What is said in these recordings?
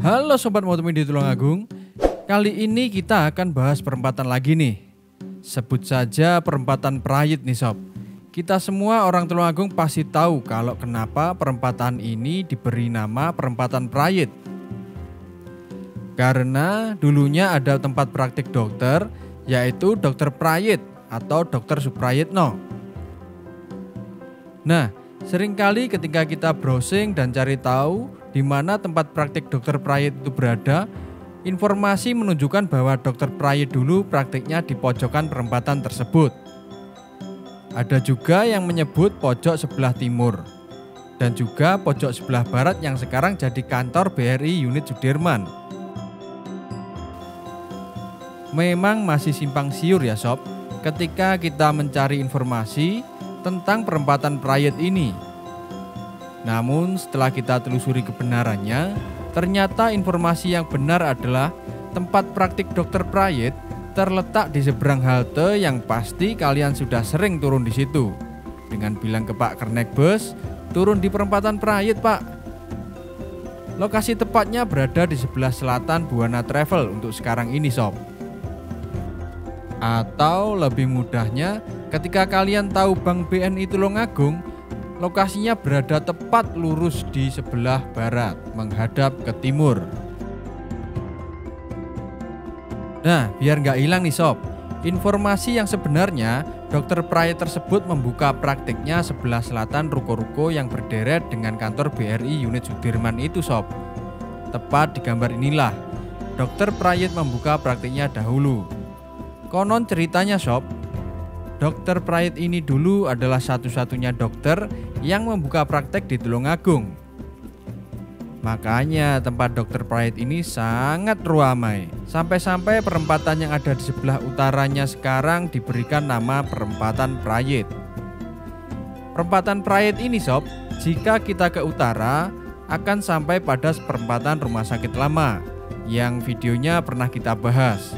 Halo Sobat Multimedia Tulungagung. Kali ini kita akan bahas perempatan lagi nih. Sebut saja perempatan Prayit nih Sob. Kita semua orang Tulungagung pasti tahu kalau kenapa perempatan ini diberi nama perempatan Prayit. Karena dulunya ada tempat praktik dokter, yaitu Dokter Prayit atau Dokter Suprayitno. Nah, seringkali ketika kita browsing dan cari tahu di mana tempat praktik Dokter Prayit itu berada, informasi menunjukkan bahwa Dokter Prayit dulu praktiknya di pojokan perempatan tersebut. Ada juga yang menyebut pojok sebelah timur dan juga pojok sebelah barat yang sekarang jadi kantor BRI unit Sudirman. Memang masih simpang siur ya Sob, ketika kita mencari informasi tentang perempatan Prayit ini. Namun setelah kita telusuri kebenarannya, ternyata informasi yang benar adalah tempat praktik Dokter Prayit terletak di seberang halte yang pasti kalian sudah sering turun di situ. Dengan bilang ke Pak Kernek bus, turun di perempatan Prayit Pak. Lokasi tepatnya berada di sebelah selatan Buana Travel untuk sekarang ini Sob. Atau lebih mudahnya, ketika kalian tahu Bank BNI Tulungagung, lokasinya berada tepat lurus di sebelah barat, menghadap ke timur. Nah, biar nggak hilang nih Sob, informasi yang sebenarnya Dokter Prayit tersebut membuka praktiknya sebelah selatan ruko-ruko yang berderet dengan kantor BRI unit Sudirman itu Sob. Tepat di gambar inilah, Dokter Prayit membuka praktiknya dahulu. Konon ceritanya Sob, Dokter Prayit ini dulu adalah satu-satunya dokter yang membuka praktek di Tulungagung. Makanya tempat Dokter Prayit ini sangat ramai. Sampai-sampai perempatan yang ada di sebelah utaranya sekarang diberikan nama perempatan Prayit. Perempatan Prayit ini Sob, jika kita ke utara akan sampai pada perempatan Rumah Sakit Lama yang videonya pernah kita bahas.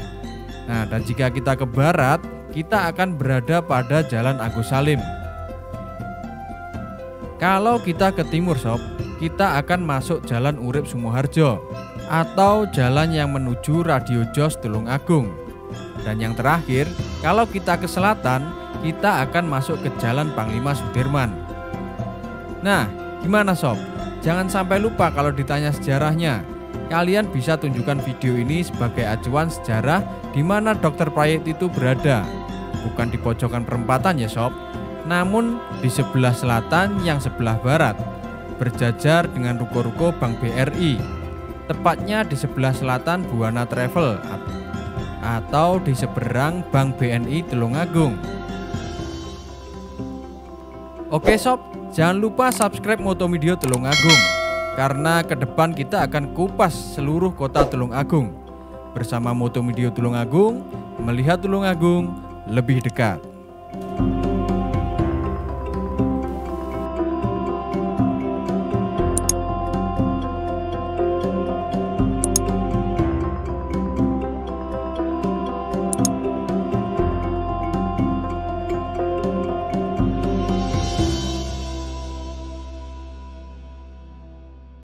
Nah, dan jika kita ke barat, kita akan berada pada Jalan Agus Salim. Kalau kita ke timur Sob, kita akan masuk Jalan Urip Sumoharjo atau jalan yang menuju Radio Jos Tulungagung. Dan yang terakhir, kalau kita ke selatan, kita akan masuk ke Jalan Panglima Sudirman. Nah, gimana Sob? Jangan sampai lupa kalau ditanya sejarahnya. Kalian bisa tunjukkan video ini sebagai acuan sejarah di mana Dokter Prayit itu berada. Bukan di pojokan perempatan ya Sob, namun di sebelah selatan yang sebelah barat, berjajar dengan ruko-ruko Bank BRI. Tepatnya di sebelah selatan Buana Travel atau di seberang Bank BNI Tulungagung. Oke Sob, jangan lupa subscribe Multimedia Tulungagung, karena ke depan kita akan kupas seluruh kota Tulungagung. Bersama Multimedia Tulungagung, melihat Tulungagung lebih dekat.